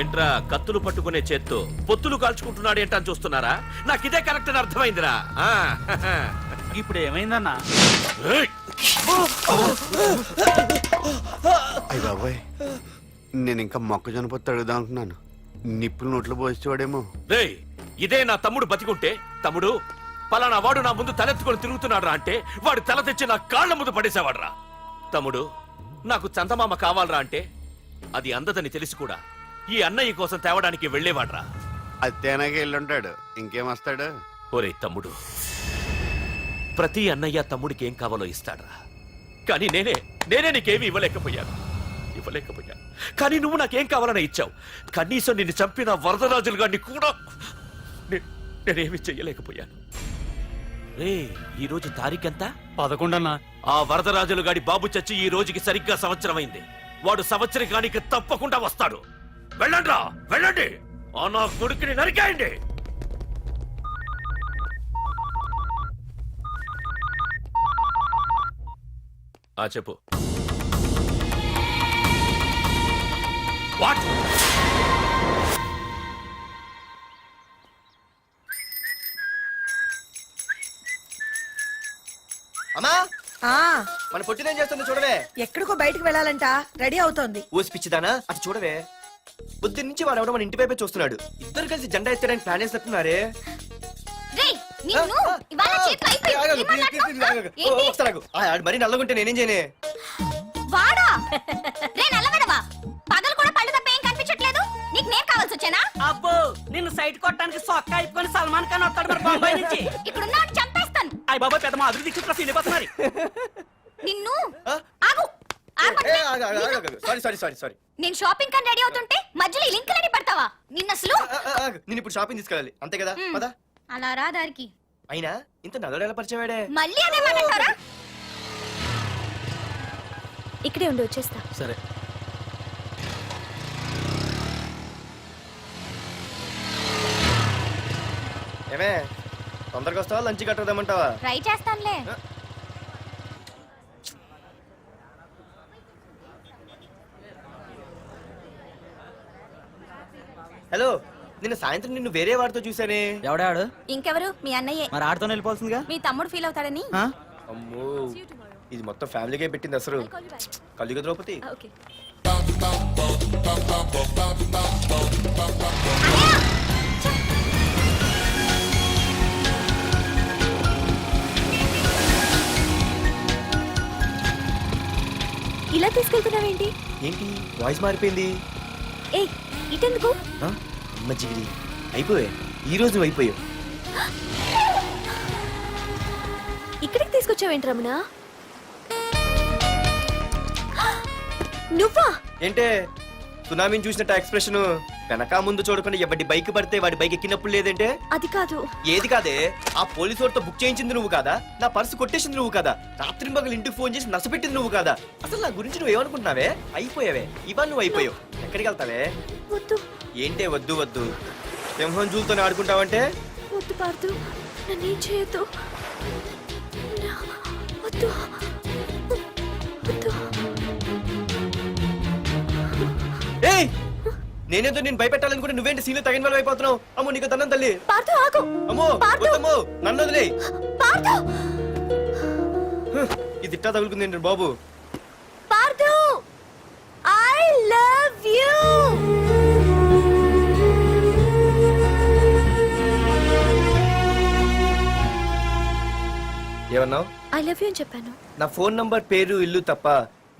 ఏంట్రా కత్తులు పట్టుకునే చేత్తో పొత్తులు కాల్చుకుంటున్నాడు ఏంటని చూస్తున్నారా? నాకు ఇదే కరెక్ట్ అని అర్థమైందిరా. ఇప్పుడు ఏమైందన్నా? అయ్య బాబాయ్, నేను ఇంకా మొక్కజొన్న పొత్తు అడుగుదాం అనుకున్నాను. నిప్పులు నోట్లో పోసేవాడేమో. రేయ్, ఇదే నా తమ్ముడు బతికుంటే, తమ్ముడు పలానా వాడు నా ముందు తలెత్తుకొని తిరుగుతున్నాడురా అంటే వాడు తల తెచ్చి నా కాళ్ల ముందు పడేసేవాడురా. తమ్ముడు, నాకు చందమామ కావాలరా అంటే అది అందదని తెలిసి కూడా ఈ అన్నయ్య కోసం తేవడానికి వెళ్లేవాడ్రా. అది తేనాకి వెళ్ళుంటాడు, ఇంకేమొస్తాడు? ఒరే తమ్ముడు, ప్రతి అన్నయ్య తమ్ముడికి ఏం కావాలో ఇస్తాడ్రా. కానీ నేనే నీకేమీ ఇవ్వలేకపోయాను. కానీ నువ్వు నాకేం కావాలని ఇచ్చావు. కనీసం నిన్ను చంపిన వరదరాజులు గారిని కూడా నేనేమి చెయ్యలేకపోయాను. రే, ఈ రోజు తారీఖెంత? 11 అన్నా. ఆ వరదరాజులు గాడి బాబు చచ్చి ఈ రోజుకి సరిగ్గా సంవత్సరం అయింది. వాడు సంవత్సరానికి తప్పకుండా వస్తాడు. వెళ్ళండ్రా, వెళ్ళండి. ఆ నా కొడుకుని నరికేయండి. చెప్పు. వాట్? అమ్మా, మన పొట్టినేం చేస్తుంది చూడవే. ఎక్కడికో బయటకు వెళ్ళాలంట, రెడీ అవుతోంది. ఊసి పిచ్చిదానా, అటు చూడవే. పొద్దున్న నుంచి వాడు ఎవడో మన ఇంటి వైపే చూస్తున్నాడు. ఇద్దరు కలిసి జెండా ఎత్తడానికి ప్లాన్ చేస్తున్నారు. మరీ నల్లగుంటే నేనేం చేయనే? వాడా రే నల్లగడవా, పగలు కూడా పళ్ళు తప్ప ఏం కనిపించట్లేదు. నీకు నేను కావాల్సి వచ్చానా? అబ్బో, నిన్ను సైట్ కొట్టడానికి సొక్క అయిపోయి సల్మాన్ ఖాన్ వస్తాడు మరి బొంబాయి నుంచి. ఇక్కడున్నా చంపేస్తాను. అయ్య బాబా, పెద్ద మాధురి దీక్షితులు ఫీల్ అయిపోతున్నారు. నిన్ను ఆగు. సారీ. నేను షాపింగ్ కని రెడీ అవుతుంటే మధ్యలో ఈ లింక్ రెడీ పెడతావా? నిన్న అసలు నేను ఇప్పుడు షాపింగ్ తీసుకెళ్ళాలి, అంతే కదా? పదా. అలా రా దారికి. అయినా ఇంత నల్లడు ఎలా పరిచయవాడే? మళ్ళీ అదే మాట్లాడతారా? ఇక్కడే ఉండి వచ్చేస్తా. సరే. ఏమే, తొందరగా వస్తావా? లంచ్ కట్టదామంటావా? ట్రై చేస్తానులే. హలో, నిన్న సాయంత్రం నిన్ను వేరే వాడితో చూసానే. ఎవడాడు? ఇంకెవరు? మీ అన్నయ్యే. మరి ఆడుతో వెళ్ళిపోవాల్సిందిగా. మీ తమ్ముడు ఫీల్ అవుతాడని. అమ్మో, ఇది మొత్తం ఫ్యామిలీకే పెట్టింది అసలు. కలియుగ ద్రౌపది. ఇలా తీసుకెళ్తున్నావేంటి? ఏంటి వాయిస్ మారిపోయింది? ఏ, ఇటెందుకు? అమ్మ జీవిడి, అయిపోయా. ఈ రోజు నువ్వు అయిపోయావు. ఇక్కడికి తీసుకొచ్చావేంటి రమణ? నువ్వా? ఏంటే సునామీని చూసినట్టు ఎక్స్ప్రెషన్? వెనక ముందు చూడకుండా ఎవడి బైక్ పడితే వాడి బైక్ ఎక్కినప్పుడు లేదంటే? అది కాదు. ఏది కాదే? ఆ పోలీసు వాడితో బుక్ చేయించింది నువ్వు కాదా? నా పర్సు కొట్టేసింది నువ్వు కాదా? రాత్రి మగలు ఇంటికి ఫోన్ చేసి నసపెట్టింది నువ్వు కాదా? అసలు నా గురించి నువ్వు ఏమనుకుంటున్నావే? అయిపోయావే, ఇవాళ నువ్వు అయిపోయావు. ఎక్కడికి వెళ్తావే? వద్దు. ఏంటే వద్దు వద్దు? సింహం జూలతో ఆడుకుంటావంటే? వద్దు పార్దు, నన్నేం చేయొద్దు. వద్దు వద్దు. ఏయ్, నేనేదో నేను భయపెట్టాలనుకుంటే నువ్వేంటి సీన్లో తగిన వాళ్ళు అయిపోతున్నావు? అమ్మో, నీకు దండం తల్లి. పార్దు, ఆగు. అమ్మో, వద్దమ్మో, నన్ను వదిలే. పార్దు, ఇది ఇట్టా తగులుకుంది ఏంటి బాబు? Pardhu, I love you. ఏమన్నావు? ఐ లవ్ యూ అని చెప్పాను. నా ఫోన్ నంబర్, పేరు, ఇల్లు తప్ప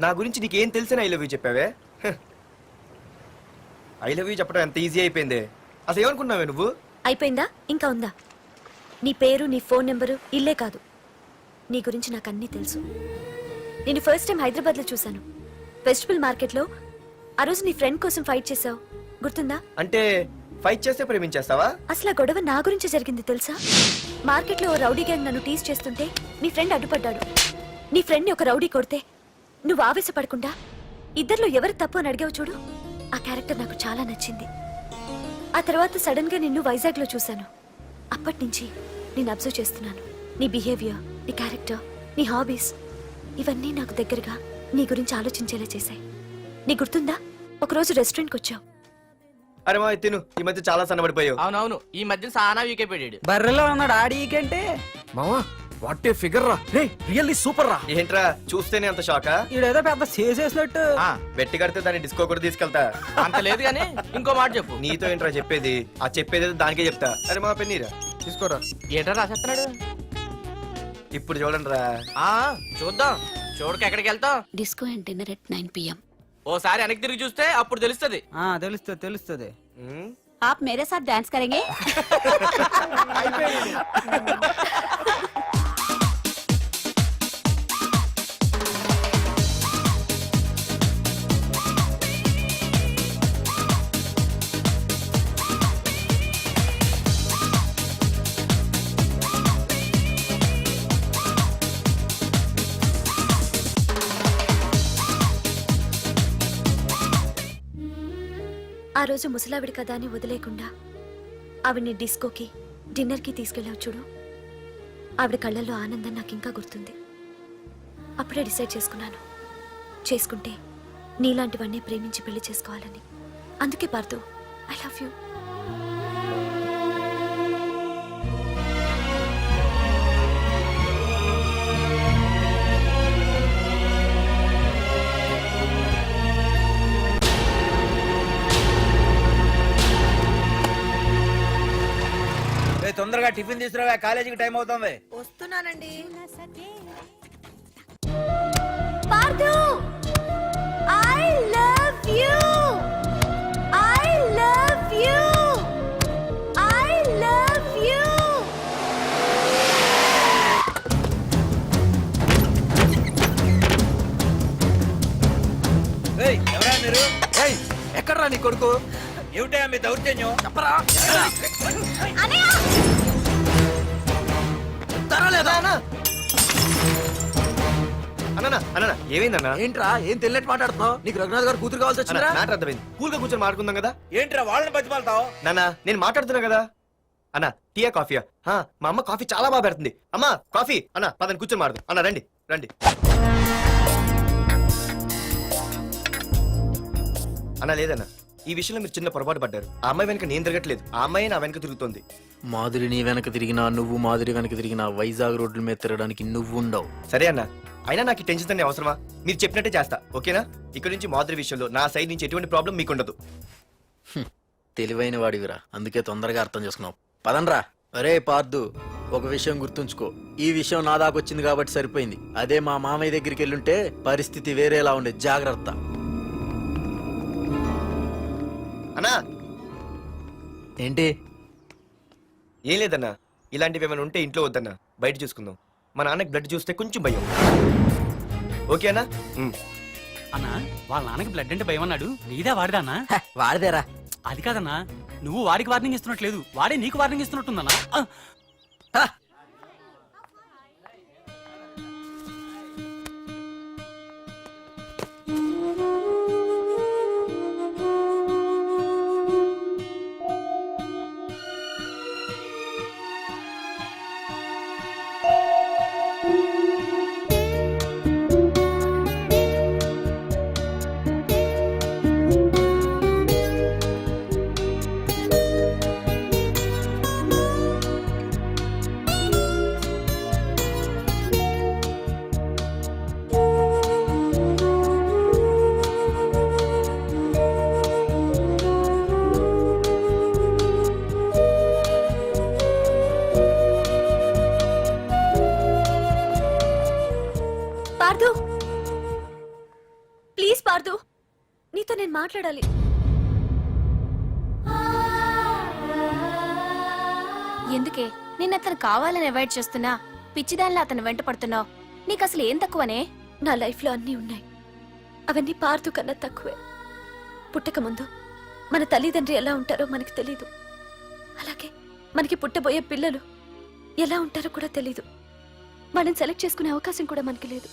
నా గురించి నీకేం తెలిసిన ఐ లవ్ యూ చెప్పావే? ఐ లవ్ యూ చెప్పడం ఎంత ఈజీ అయిపోయింది. అసలు ఏమనుకున్నావే నువ్వు? అయిపోయిందా? ఇంకా ఉందా? నీ పేరు, నీ ఫోన్ నెంబరు, ఇల్లే కాదు, నీ గురించి నాకు అన్నీ తెలుసు. నేను ఫస్ట్ టైం హైదరాబాద్లో చూశాను, వెజిటబుల్ మార్కెట్లో. ఆ రోజు నీ ఫ్రెండ్ కోసం ఫైట్ చేసావు, గుర్తుందా? అంటే ఫైట్ చేస్తే ప్రేమించేస్తావా? అసలు ఆ గొడవ నా గురించి జరిగింది తెలుసా? మార్కెట్లో ఓ రౌడీ గ్యాంగ్ నన్ను టీజ్ చేస్తుంటే నీ ఫ్రెండ్ అడ్డుపడ్డాడు. నీ ఫ్రెండ్ని ఒక రౌడీ కొడితే నువ్వు ఆవేశపడకుండా ఇద్దరిలో ఎవరు తప్పు అని అడిగావు చూడు, ఆ క్యారెక్టర్ నాకు చాలా నచ్చింది. ఆ తర్వాత సడన్ గా నిన్ను వైజాగ్లో చూశాను. అప్పటి నుంచి నేను అబ్జర్వ్ చేస్తున్నాను. నీ బిహేవియర్, నీ క్యారెక్టర్, నీ హాబీస్, ఇవన్నీ నాకు దగ్గరగా నీ గురించి ఆలోచించేలా చేశాయి. నీ గుర్తుందా, ఒకరోజు రెస్టారెంట్కి వచ్చావు. అరే మా తిను, ఈ మధ్య చాలా సన్నబడిపోయావు. అవునవును, ఈ మధ్య సానా వీకే పెట్టాడు. బర్రెలో ఉన్నాడు ఆడికంటే. మావా వాట్ ఏ ఫిగర్ రా రే రియల్లీ సూపర్ రా. ఏంట్రా చూస్తేనే అంత షాకా? ఈడేదో పెద్ద చేసేసినట్టు. బెట్టి కడితే దాన్ని డిస్కో కూడా తీసుకెళ్తా. అంత లేదు గానీ ఇంకో మాట చెప్పు. నీతో ఏంట్రా చెప్పేది? ఆ చెప్పేది దానికే చెప్తా. అరే మా పెన్నీరా తీసుకోరా. ఏటా రాసేస్తున్నాడు? ఇప్పుడు చూడండి రా. ఆ చూద్దాం. చూడక ఎక్కడికి వెళ్తాం? Disco and dinner at 9 PM. ఓసారి వెనక్కి తిరిగి చూస్తే అప్పుడు తెలుస్తది. తెలుస్తుంది తెలుస్తుంది. आप मेरे साथ डांस करेंगे? ఆ రోజు ముసలావిడి కదా అని వదిలేకుండా ఆవిడ్ని డిస్కోకి డిన్నర్కి తీసుకెళ్ళావు చూడు. ఆవిడ కళ్ళల్లో ఆనందం నాకు ఇంకా గుర్తుంది. అప్పుడే డిసైడ్ చేసుకున్నాను, చేసుకుంటే నీలాంటివన్నీ ప్రేమించి పెళ్లి చేసుకోవాలని. అందుకే పార్థు, ఐ లవ్ యూ. తొందరగా టిఫిన్ తీసుకురా, కాలేజీకి టైం అవుతుంది. వస్తున్నానండి. Partha, I love you, I love you, I love you. ఎవరా మీరు? ఎక్కడ్రా నీ కొడుకు? ఏమిటా మీ దౌర్జన్యం? చెప్పరా. అన్న ఏమైందన్నా? ఏంట్రా ఏం తెలియట్ మాట్లాడుతున్నావు? నీకు రఘునాథ్ గారు కూతురు కావాల్సి వచ్చిందా? మ్యాటర్ అర్థమైంది. కూల్ గా కూర్చొని మాట్లాడుకుందాం కదా. ఏంట్రా వాళ్ళని బతిమాలతావు? నాన్న నేను మాట్లాడుతున్నా కదా. అన్న టీయా కాఫీయా? మా అమ్మ కాఫీ చాలా బాగా పెడుతుంది. అమ్మా కాఫీ. అన్న పదని కూర్చొని మాడదు. అన్న రండి రండి. అన్న లేదన్న, ఈ విషయంలో మీరు చిన్న పొరపాటు పడ్డారు. ఆ అమ్మాయి వెనక నేను తిరగట్లేదు, ఆ అమ్మాయి నా వెనక తిరుగుతోంది. మాధురి నీ వెనక తిరిగినా, నువ్వు మాధురి వెనక తిరిగినా వైజాగ్ రోడ్ల మీద తిరగడానికి నువ్వు ఉండవు. సరే అన్న, అయినా నాకు ఈ టెన్షన్ అనే అవసరమా? మీరు చెప్పినట్టే చేస్తా, ఓకేనా? ఇక్కడ నుంచి మాధురి విషయంలో నా సైడ్ నుంచి ఎటువంటి ప్రాబ్లం మీకు ఉండదు. తెలివైన వాడివిరా, అందుకే తొందరగా అర్థం చేసుకున్నావు. పదండ్రా. అరే పార్థు, ఒక విషయం గుర్తుంచుకో. ఈ విషయం నా దాకొచ్చింది కాబట్టి సరిపోయింది. అదే మా మామయ్య దగ్గరికి వెళ్ళుంటే పరిస్థితి వేరేలా ఉండేది. జాగ్రత్త. అన్నా ఏంటి? ఏం లేదన్నా, ఇలాంటివి ఏమైనా ఉంటే ఇంట్లో వద్దన్నా, బయట చూసుకుందాం. మా నాన్నకి బ్లడ్ చూస్తే కొంచెం భయం. ఓకేనా? అన్నా, వాళ్ళ నాన్నకి బ్లడ్ అంటే భయం అన్నాడు. నీదా వాడిదా అన్నా? వాడిదేరా. అది కాదన్నా, నువ్వు వాడికి వార్నింగ్ ఇస్తున్నట్లేదు, వాడే నీకు వార్నింగ్ ఇస్తున్నట్టుందన్నా. పార్థు, ప్లీజ్ పార్థు, నీతో నేను మాట్లాడాలి. ఎందుకే నిన్న అతను కావాలని అవాయిడ్ చేస్తున్నా పిచ్చిదానిలో అతను వెంట పడుతున్నావు? నీకు అసలు ఏం తక్కువనే? నా లైఫ్లో అన్నీ ఉన్నాయి, అవన్నీ పార్థు కన్నా తక్కువే. పుట్టక ముందు మన తల్లిదండ్రి ఎలా ఉంటారో మనకు తెలీదు. అలాగే మనకి పుట్టబోయే పిల్లలు ఎలా ఉంటారో కూడా తెలీదు. మనం సెలెక్ట్ చేసుకునే అవకాశం కూడా మనకి లేదు.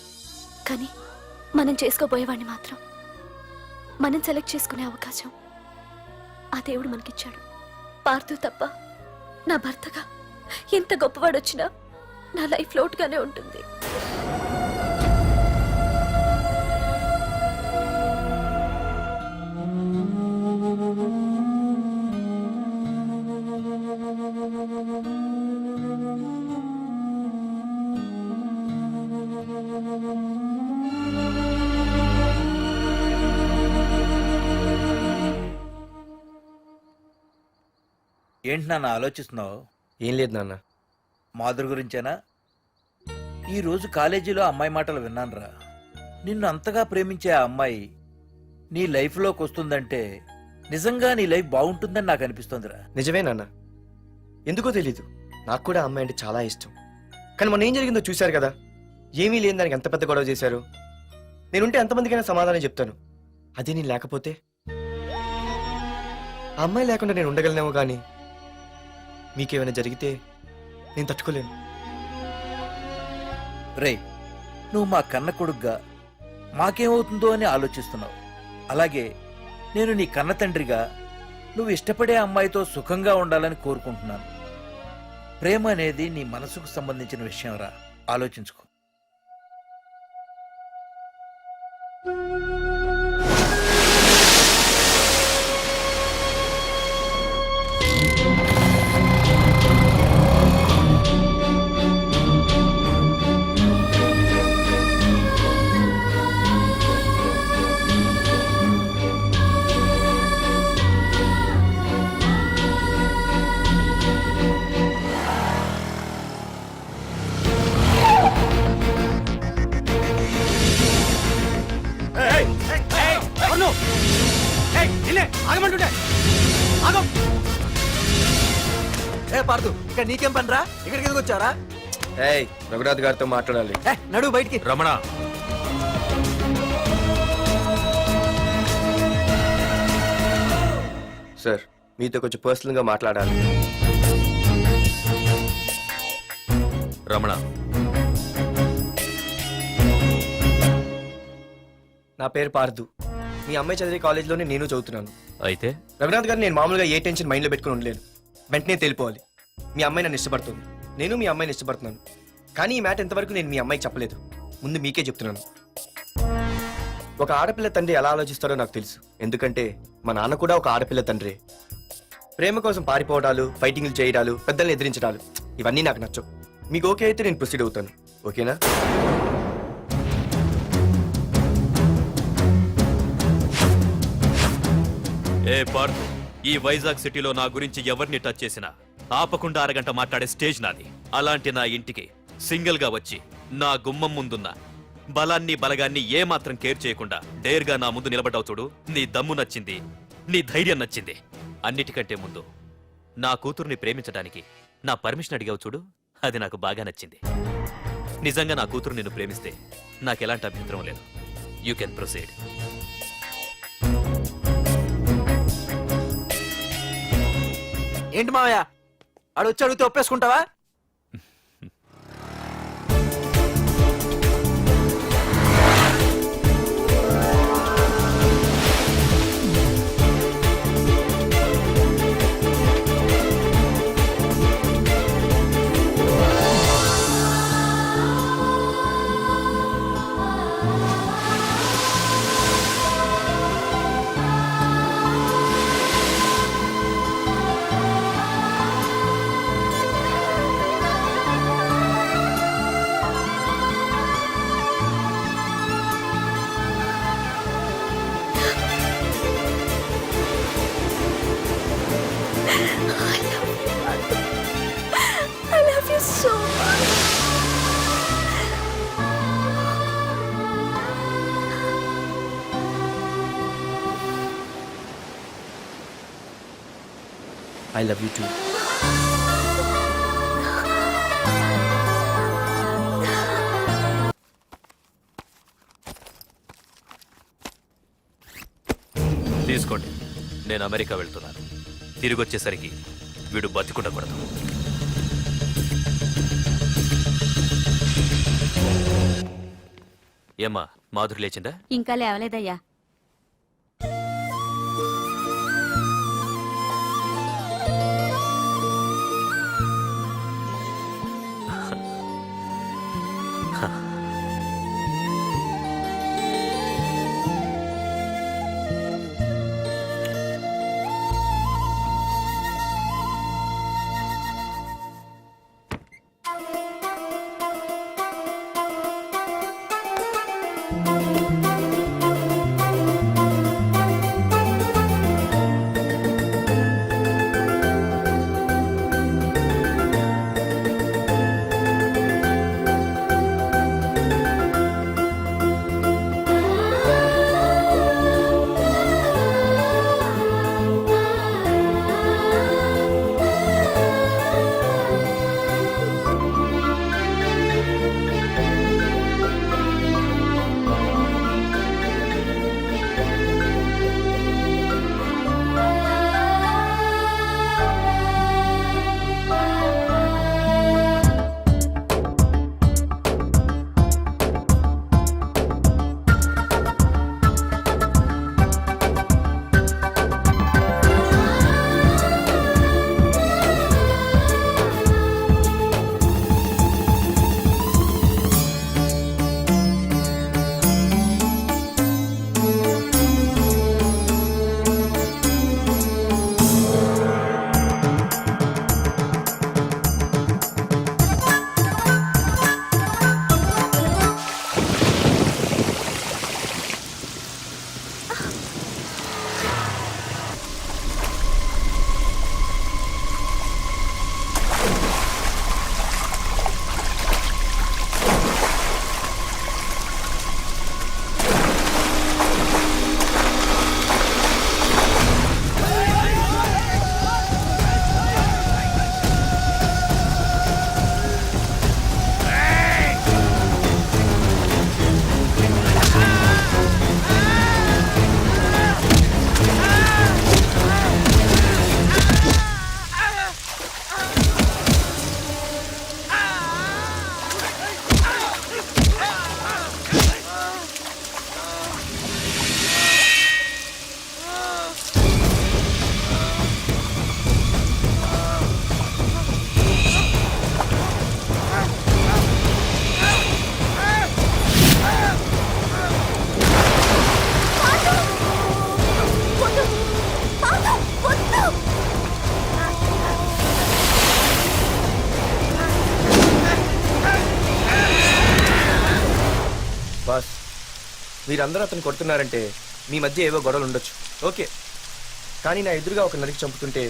కానీ మనం చేసుకోబోయేవాడిని మాత్రం మనం సెలెక్ట్ చేసుకునే అవకాశం ఆ దేవుడు మనకిచ్చాడు. పార్థు తప్ప నా భర్తగా ఎంత గొప్పవాడొచ్చినా నా లైఫ్ లోటుగానే ఉంటుంది. ఏంటి నాన్న ఆలోచిస్తున్నావు? ఏం లేదు నాన్న. మాధురి గురించేనా? ఈ రోజు కాలేజీలో అమ్మాయి మాటలు విన్నానురా. నిన్ను అంతగా ప్రేమించే ఆ అమ్మాయి నీ లైఫ్లోకి వస్తుందంటే నిజంగా నీ లైఫ్ బాగుంటుందని నాకు అనిపిస్తోందిరా. నిజమే నాన్న. ఎందుకో తెలీదు, నాకు కూడా అమ్మాయి అంటే చాలా ఇష్టం. కానీ మొన్న ఏం జరిగిందో చూశారు కదా. ఏమీ లేని దానికి ఎంత పెద్ద గొడవ చేశారు. నేనుంటే ఎంతమందికైనా సమాధానం చెప్తాను. అదే నేను లేకపోతే ఆ అమ్మాయి లేకుండా నేను ఉండగలనేమో కానీ మీకేమైనా జరిగితే నేను తట్టుకోలేను. రేయ్, నువ్వు మా కన్న కొడుగ్గా మాకేమవుతుందో అని ఆలోచిస్తున్నావు. అలాగే నేను నీ కన్న తండ్రిగా నువ్వు ఇష్టపడే అమ్మాయితో సుఖంగా ఉండాలని కోరుకుంటున్నాను. ప్రేమ అనేది నీ మనసుకు సంబంధించిన విషయం రా, ఆలోచించుకో. ఆగమంటుంటే ఆగం. ఏ పార్దు, ఇక నీకేం పనిరా? ఇక్కడికి ఎందుకు వచ్చారా? ఏయ్, రఘునాథ్ గారితో మాట్లాడాలి. నడు బయటికి. రమణ, సార్, మీతో కొంచెం పర్సనల్ గా మాట్లాడాలి. రమణ, నా పేరు పార్దు. మీ అమ్మాయి చదివే కాలేజ్లోనే నేను చదువుతున్నాను. అయితే రఘునాథ్ గారు, నేను మామూలుగా ఏ టెన్షన్ మైండ్లో పెట్టుకుని ఉండలేను. వెంటనే తెలిపోవాలి. మీ అమ్మాయి నన్ను ఇష్టపడుతుంది, నేను మీ అమ్మాయిని ఇష్టపడుతున్నాను. కానీ ఈ మ్యాటర్ ఎంతవరకు నేను మీ అమ్మాయికి చెప్పలేదు. ముందు మీకే చెప్తున్నాను. ఒక ఆడపిల్ల తండ్రి ఎలా ఆలోచిస్తారో నాకు తెలుసు. ఎందుకంటే మా నాన్న కూడా ఒక ఆడపిల్ల తండ్రి. ప్రేమ కోసం పారిపోవడాలు, ఫైటింగ్లు చేయడాలు, పెద్దల్ని ఎదిరించడాలు, ఇవన్నీ నాకు నచ్చవు. మీకు ఓకే అయితే నేను ప్రొసీడ్ అవుతాను. ఓకేనా? ఏ పార్థు, ఈ వైజాగ్ సిటీలో నా గురించి ఎవరిని టచ్ చేసినా ఆపకుండా అరగంట మాట్లాడే స్టేజ్ నాది. అలాంటి నా ఇంటికి సింగిల్ గా వచ్చి నా గుమ్మం ముందున్న బలాన్ని బలగాన్ని ఏమాత్రం కేర్ చేయకుండా డేర్గా నా ముందు నిలబడ్డావు చూడు. నీ దమ్ము నచ్చింది, నీ ధైర్యం నచ్చింది. అన్నిటికంటే ముందు నా కూతుర్ని ప్రేమించడానికి నా పర్మిషన్ అడిగావు చూడు, అది నాకు బాగా నచ్చింది. నిజంగా నా కూతురు నిన్ను ప్రేమిస్తే నాకెలాంటి అభ్యంతరం లేదు. You can proceed. ఏంటి మావయ్య, ఆడు వచ్చి అడిగితే ఒప్పేసుకుంటావా? I love you so much. I love you too. తీసుకోండి, నేను అమెరికా వెళ్తున్నాను. తిరిగి వచ్చేసరికి వీడు బతికుండకూడదు. ఏమ్మా, మాధురి లేచిందా? ఇంకా లేవలేదయ్యా. మీరందరూ అతను కొడుతున్నారంటే మీ మధ్య ఏవో గొడవలు ఉండొచ్చు, ఓకే. కానీ నా ఎదురుగా ఒక నరికి చంపుతుంటే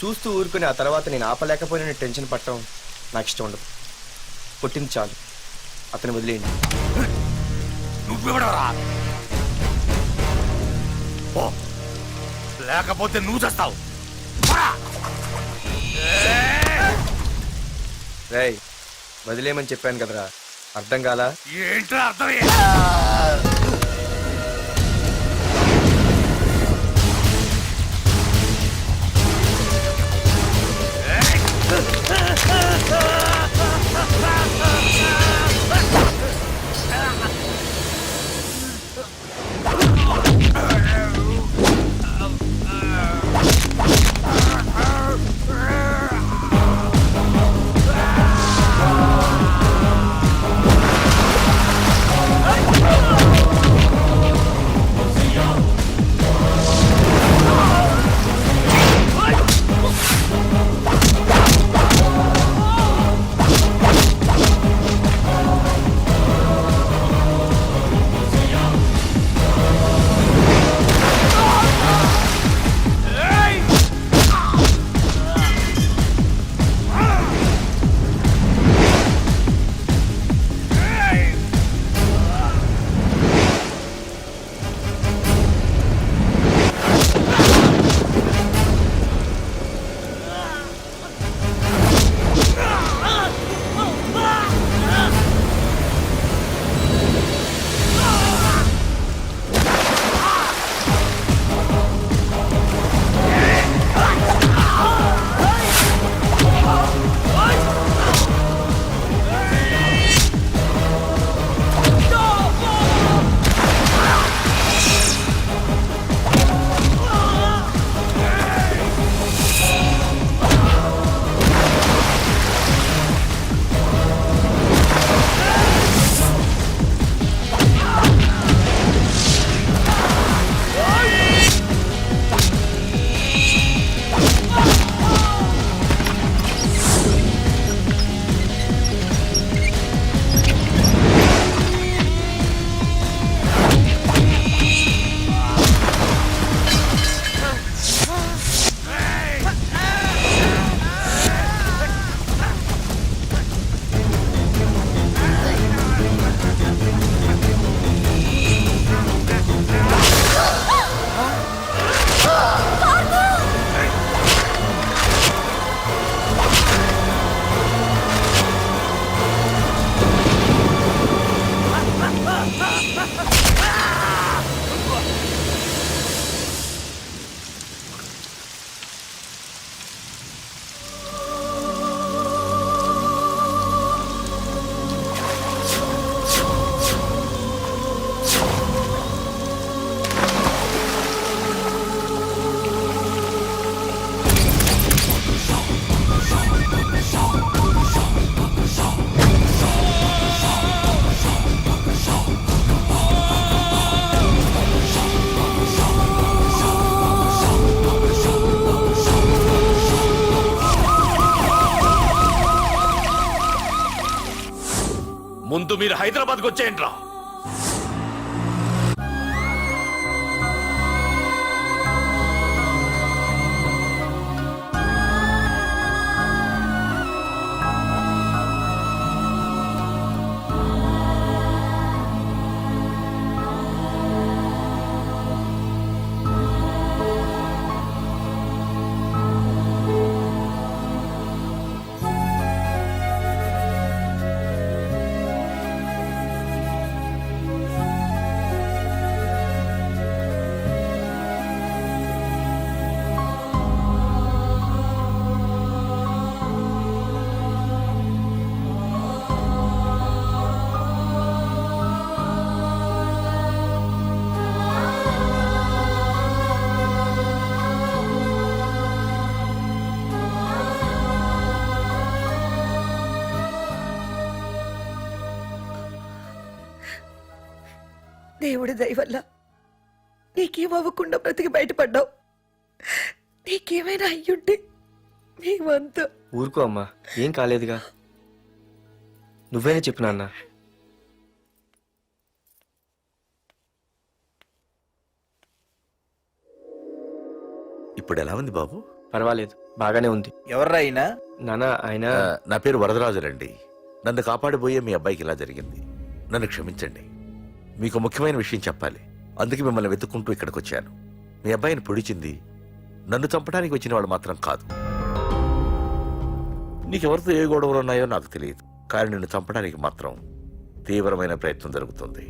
చూస్తూ ఊరుకుని ఆ తర్వాత నేను ఆపలేకపోయిన టెన్షన్ పట్టడం నాకు ఇష్టం ఉండదు. కొట్టింది చాలు, అతను వదిలేయండి. నువ్వెవడరా? ఓ, లేకపోతే నువ్వు చేస్తావు. రేయ్, వదిలేయమని చెప్పాను కదరా, అర్థం కాలా? ఏంట్రా అర్థమే? ముందు మీరు హైదరాబాద్కి వచ్చేయండి రా. దేవుడి దయ వల్ల నీకేం అవ్వకుండా బ్రతికి బయటపడ్డావు. నీకేమైనా అయ్యుంటే మేమంతా. ఊరుకో అమ్మా, ఏం కాలేదుగా. నువ్వేనే చెప్పు నాన్న. ఇప్పుడు ఎలా ఉంది బాబు? పర్వాలేదు, బాగానే ఉంది. ఎవర్రా అయినా? నానా ఆయన నా పేరు వరదరాజులండి. నన్ను కాపాడిపోయే మీ అబ్బాయికి ఇలా జరిగింది. నన్ను క్షమించండి. మీకు ముఖ్యమైన విషయం చెప్పాలి. అందుకే మిమ్మల్ని వెతుక్కుంటూ ఇక్కడికి వచ్చాను. మీ అబ్బాయిని పొడిచింది నన్ను చంపడానికి వచ్చిన వాడు మాత్రం కాదు. నీకెవరితో ఏ గొడవలు ఉన్నాయో నాకు తెలియదు, కానీ నిన్ను చంపడానికి మాత్రం తీవ్రమైన ప్రయత్నం జరుగుతుంది.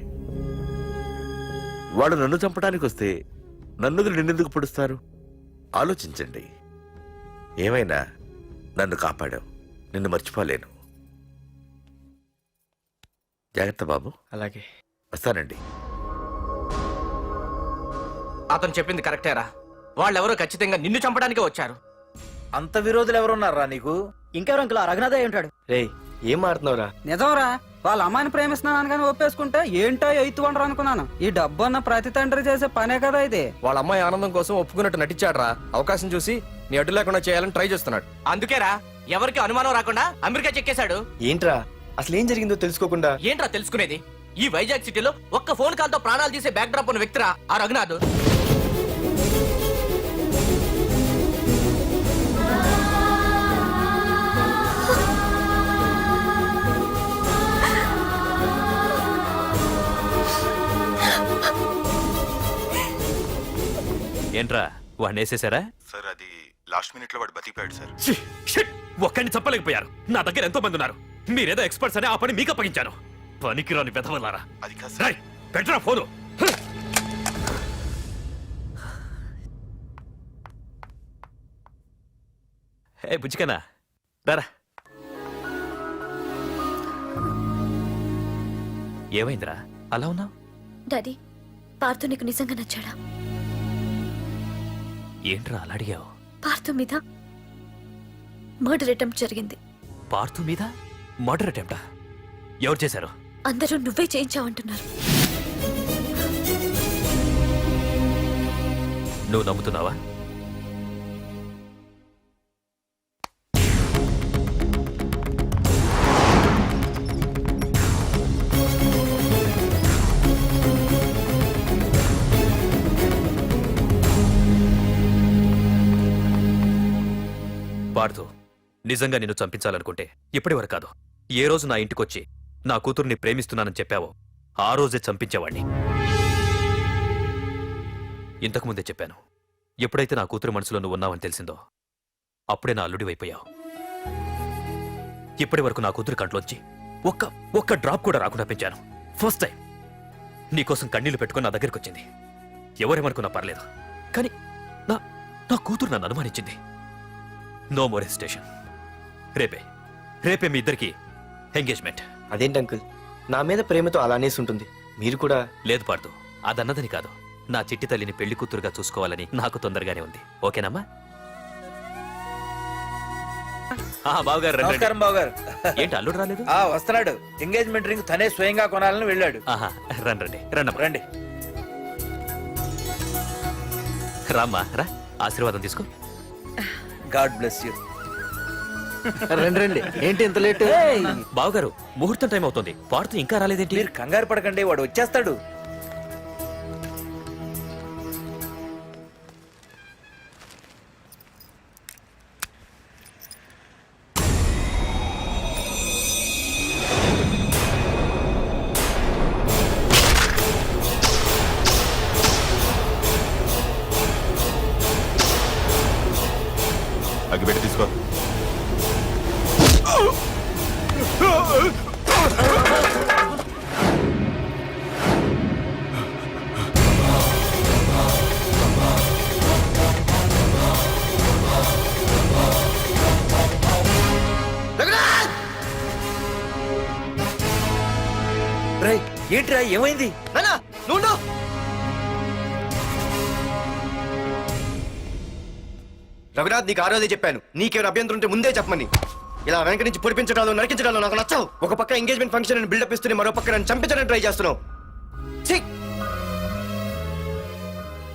వాడు నన్ను చంపడానికి వస్తే నన్ను నిన్నెందుకు పొడుస్తారు? ఆలోచించండి. ఏమైనా నన్ను కాపాడావు, నిన్ను మర్చిపోలేను. జాగ్రత్త బాబు. అలాగే వస్తానండి. అతను చెప్పింది కరెక్టేరా. వాళ్ళెవరో ఖచ్చితంగా నిన్ను చంపడానికే వచ్చారు. అంత విరోధులు ఎవరున్నారా నీకు? ఇంకెవరు అంకుల్? రఘునాథే ఉంటాడు. రేయ్, ఏం ఆడుతున్నావురా? నిజంరా, వాళ్ళ అమ్మాయిని ప్రేమిస్తున్నాను కానీ ఒప్పేసుకుంటే ఏంటో ఎయిత్ వండర్ అనుకున్నాను. ఈ డబ్బు అన్న ప్రతి తండ్రి చేసే పనే కదా ఇది. వాళ్ళ అమ్మాయి ఆనందం కోసం ఒప్పుకున్నట్టు నటించాడ్రా. అవకాశం చూసి నీ అడ్డు లేకుండా చేయాలని ట్రై చేస్తున్నాడు. అందుకేరా ఎవరికి అనుమానం రాకుండా అమెరికా చెక్కేశాడు. ఏంట్రా అసలు ఏం జరిగిందో తెలుసుకోకుండా? ఏంట్రా తెలుసుకునేది? ఈ వైజాగ్ సిటీలో ఒక్క ఫోన్ కాల్ తో ప్రాణాలు తీసే బ్యాక్ డ్రాప్ ఉన్న వ్యక్తిరా ఆ రఘునాథ్. ఏంట్రా వాడిని వేసేసారా? సార్ అది లాస్ట్ మినిట్ లో వాడు బతికిపోయాడు సార్. ఒక్కడిని చంపలేకపోయారు. నా దగ్గర ఎంతో మంది ఉన్నారు. మీరేదో ఎక్స్పర్ట్స్ అని ఆ పని మీకు అప్పగించాను. పనికిరాని వెధవలారా. అది కాదు రేయ్, పెట్టరా ఫోను. ఏ బుజ్జికన్నా రారా. ఏమైందిరా అలా ఉన్నావు? డాడీ, పార్థు నీకు నిజంగా నచ్చాడా? ఏంట్రా అలా అడిగావు? పార్థు మీద మర్డర్ అటెంప్ట్ జరిగింది. పార్థు మీద మర్డర్ అటెంప్టా? ఎవరు చేశారు? అందరూ నువ్వే చేయించావంటున్నారు. నువ్వు నమ్ముతున్నావా? పార్థు, నిజంగా నిన్ను చంపించాలనుకుంటే ఇప్పటి వరకు కాదు, ఏ రోజు నా ఇంటికొచ్చి నా కూతుర్ని ప్రేమిస్తున్నానని చెప్పావో ఆ రోజే చంపించేవాణ్ణి. ఇంతకుముందే చెప్పాను, ఎప్పుడైతే నా కూతురు మనసులో నువ్వు ఉన్నావని తెలిసిందో అప్పుడే నా అల్లుడి వైపోయావు. ఇప్పటి వరకు నా కూతురు కంట్లోంచి ఒక్క డ్రాప్ కూడా రాకుండా పెంచాను. ఫస్ట్ టైం నీకోసం కన్నీళ్లు పెట్టుకుని నా దగ్గరికి వచ్చింది. ఎవరేమనుకున్నా పర్లేదు, కానీ నా కూతురు నన్ను అనుమానించింది. No more hesitation. రేపే మీ ఇద్దరికి ఎంగేజ్మెంట్. అదేంటి అంకుల్, నా మీద ప్రేమతో అలానేసి ఉంటుంది. మీరు కూడా? లేదు పార్థు, అదన్నదని కాదు. నా చిట్టి తల్లిని పెళ్లి కూతురుగా చూసుకోవాలని నాకు తొందరగానే ఉంది. ఓకేనమ్మా? బావగారు రండి. నమస్కారం బావగారు. ఏంటి అల్లుడు రాలేదు? వస్తున్నాడు. ఎంగేజ్మెంట్ రింగ్ తనే స్వయంగా కొనాలని వెళ్ళాడు. రండి రండి. రామ్మా రా, ఆశీర్వాదం తీసుకో. God bless you. రండి. ఏంటి ఇంత లేట్? బావగారు, ముహూర్తం టైం అవుతుంది. పార్థు ఇంకా రాలేదేంటి? మీరు కంగారు పడకండి, వాడు వచ్చేస్తాడు. అగ్గిపెట్టి తీసుకో. రేయ్, ఏంట్రా ఏమైంది? రఘునాథ్, నీకు ఆ రోజే చెప్పాను, నీకేమైనా అభ్యంతరం ఉంటే ముందే చెప్పమని. ఇలా వెనక నుంచి పొడిపించడాలు నరికించడాలు నాకు నచ్చవు. ఒక పక్క ఎంగేజ్మెంట్ ఫంక్షన్ అని బిల్డప్ ఇస్తూనే మరో పక్క నన్ను చంపించడానికి ట్రై చేస్తున్నావు.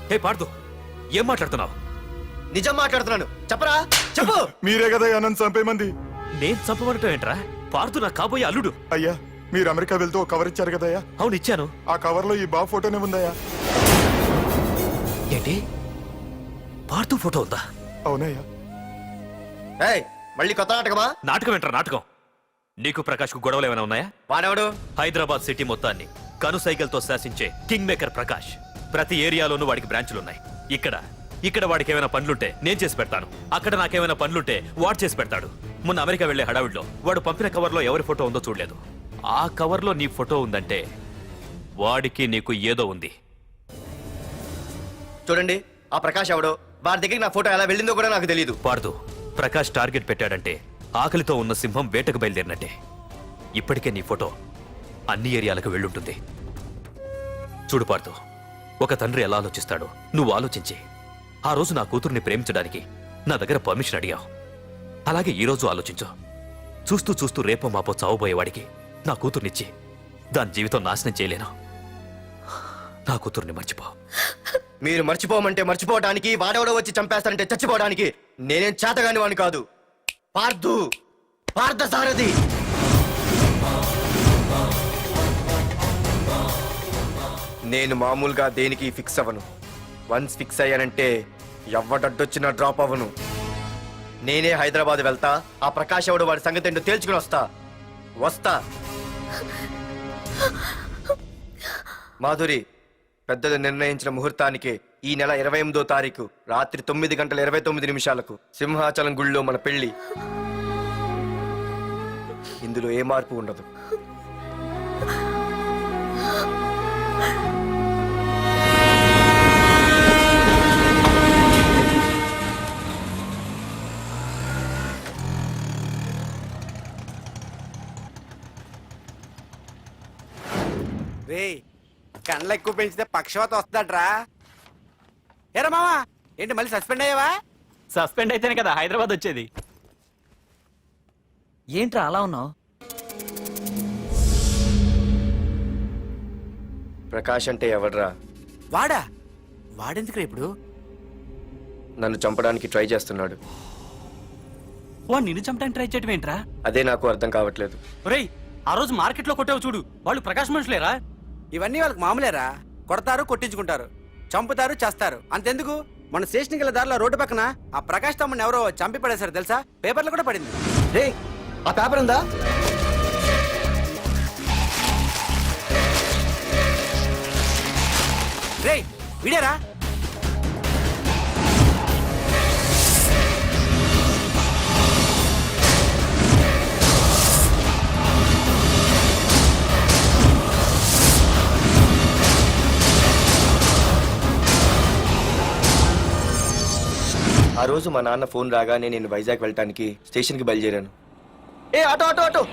హే పార్థు, ఏం మాట్లాడుతున్నావు? నిజం మాట్లాడుతున్నాను, చెప్పరా చెప్పు. మీరే కదా నన్ను చంపేమంది. నేను చంపబడటం ఏంట్రా? పార్థు నా కాబోయే అల్లుడు. అయ్యా, మీరు అమెరికా వెళ్తూ ఒక కవర్ ఇచ్చారు కదయ్యా. అవును ఇచ్చాను. ఆ కవర్ లో ఈ బాబు ఫోటోనే ఉందయ్యా. ఏంటి పార్థు ఫోటో ఉందా? అవునయ్యా. ఏయ్, మళ్ళీ కొత్త నాటకమా? నాటకం ఏంట్రా నాటకం? నీకు ప్రకాష్ కు గొడవలు ఏమైనా ఉన్నాయా? వాడెవడు? హైదరాబాద్ సిటీ మొత్తాన్ని కను సైకిల్తో శాసించే కింగ్ మేకర్ ప్రకాష్. ప్రతి ఏరియాలోనూ వాడికి బ్రాంచులున్నాయి. ఇక్కడ వాడికి ఏమైనా పనులుంటే నేను చేసి పెడతాను, అక్కడ నాకేమైనా పనులుంటే వాడు చేసి పెడతాడు. మొన్న అమెరికా వెళ్లే హడావిడిలో వాడు పంపిన కవర్లో ఎవరి ఫోటో ఉందో చూడలేదు. ఆ కవర్లో నీ ఫోటో ఉందంటే వాడికి నీకు ఏదో ఉంది. చూడండి, ఆ ప్రకాష్ ఎవడో, వాడి దగ్గరికి నా ఫోటో ఎలా వెళ్ళిందో కూడా నాకు తెలియదు. పార్దు, ప్రకాష్ టార్గెట్ పెట్టాడంటే ఆకలితో ఉన్న సింహం వేటకు బయలుదేరినట్టే. ఇప్పటికే నీ ఫోటో అన్ని ఏరియాలకు వెళ్ళుంటుంది. చూడు పార్దు, ఒక తండ్రి ఎలా ఆలోచిస్తాడో నువ్వు ఆలోచించి ఆ రోజు నా కూతుర్ని ప్రేమించడానికి నా దగ్గర పర్మిషన్ అడిగావు. అలాగే ఈ రోజు ఆలోచించు. చూస్తూ చూస్తూ రేపో మాపో చావబోయేవాడికి నా కూతుర్నిచ్చి దాని జీవితం నాశనం చేయలేను. నా కూతుర్ని మర్చిపో. మీరు మర్చిపోమంటే మర్చిపోవడానికి, వాడెవడో వచ్చి చంపేస్తానంటే చచ్చిపోవడానికి నేనేం చేతగాని వాడిని కాదు. పార్థ సారథి. నేను మామూలుగా దేనికి ఫిక్స్ అవ్వను. వన్స్ ఫిక్స్ అయ్యానంటే ఎవ్వడడ్డొచ్చినా డ్రాప్ అవ్వను. నేనే హైదరాబాద్ వెళ్తా, ఆ ప్రకాష్ ఎవడు వాడి సంగతి ఏంటో తేల్చుకుని వస్తా. మాధురి, పెద్దలు నిర్ణయించిన ముహూర్తానికి ఈ నెల 28వ తారీఖు రాత్రి 9:29 సింహాచలం గుళ్ళో మన పెళ్లి. ఇందులో ఏ మార్పు ఉండదు. రే, కండ్లు ఎక్కువ పెంచితే పక్షవాత వస్తాడ్రా. ఏరా మావా, ఏంటి మళ్ళీ సస్పెండ్ అయ్యావా? సస్పెండ్ అయితేనే కదా హైదరాబాద్ వచ్చేది. ఏంట్రా అలా ఉన్నావు? ప్రకాష్ అంటే ఎవడ్రా? వాడెందుకు ఇప్పుడు? నన్ను చంపడానికి ట్రై చేస్తున్నాడు. వాడు నిన్ను చంపడానికి ట్రై చేయడం ఏంట్రా? అదే నాకు అర్థం కావట్లేదు. ఒరేయ్, ఆ రోజు మార్కెట్ లో కొట్టావు చూడు, వాళ్ళు ప్రకాష్ మనుషులేరా? ఇవన్నీ వాళ్ళకి మామూలేరా. కొడతారు, కొట్టించుకుంటారు, చంపుతారు, చేస్తారు. అంతెందుకు, మన స్టేషన్కి వెళ్ళే దారిలో రోడ్డు పక్కన ఆ ప్రకాష్ తమ్ముని ఎవరో చంపి పడేశారు తెలుసా? పేపర్లు కూడా పడింది. రే, ఆ పేపర్ ఉందా? రే, విడారా? ఆ రోజు మా నాన్న ఫోన్ రాగానే నేను వైజాగ్ వెళ్ళటానికి స్టేషన్కి బయలుదేరాను. ఏ ఆటో ఆటో ఆటో!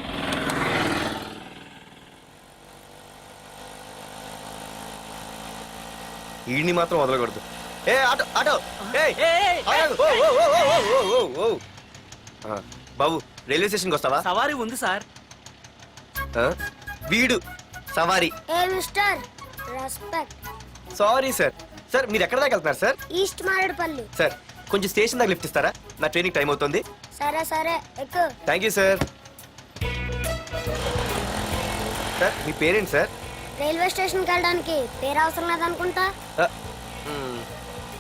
ఈడిని మాత్రం వదలకూడదు. ఏ ఆటో ఆటో! బాబు, రైల్వే స్టేషన్కి వస్తావా? సవారీ ఉంది సార్. వీడు సవారీ. Sorry sir. సార్, మీరు ఎక్కడ దాకా వెళ్తున్నారు సార్? ఈస్ట్ మారేడుపల్లి. సార్, కొంచెం స్టేషన్ దాకా లిఫ్ట్ ఇస్తారా? నా ట్రైనింగ్ టైం అవుతుంది. సరే ఎక్కు. Thank you sir. సార్, మీ పేరేంటి సార్? రైల్వే స్టేషన్కి వెళ్ళడానికి పేరు అవసరం లేదనుకుంటా.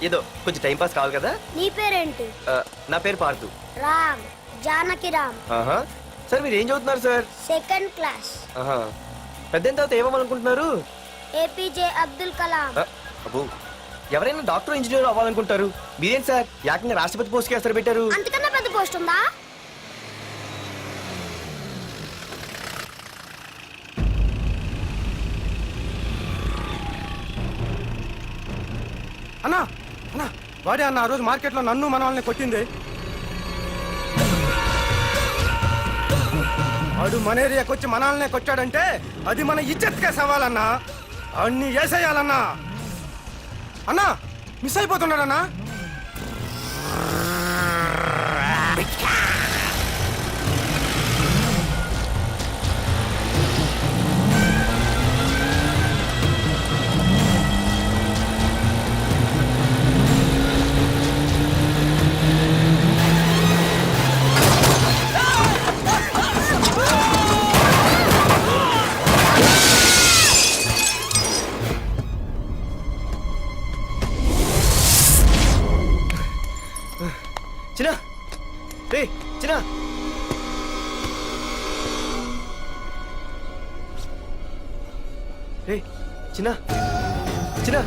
ఏదో కొంచెం టైం పాస్ కావాలి కదా. నీ పేరేంటి? నా పేరు పార్థు. రామ్, జానకి రామ్. సార్, మీరు ఏం చదువుతున్నారు సార్? Second class. పెద్ద తర్వాత ఏమవ్వాలనుకుంటున్నారు? ఏపీజే అబ్దుల్ కలాం. అబ్బో, ఎవరైనా డాక్టర్ ఇంజనీర్ అవ్వాలనుకుంటారు. మీరేంటి సార్ ఏకంగా రాష్ట్రపతి పోస్ట్ కి ఎసరు పెట్టారు? అంతకన్నా పెద్ద పోస్ట్ ఉందా? అన్నా అన్నా, వాడే అన్న ఆ రోజు మార్కెట్లో నన్ను మన వాళ్ళని కొట్టింది. వాడు మన ఏరియాకి వచ్చి మన వాళ్ళనే కొట్టాడంటే అది మన ఇజ్జత్కే సవాలన్నా. అన్ని వేసేయాలన్నా. అన్నా, మిస్ అయిపోతున్నాడన్నా. చిన్న రే చిన్న రే చిన్న చిన్న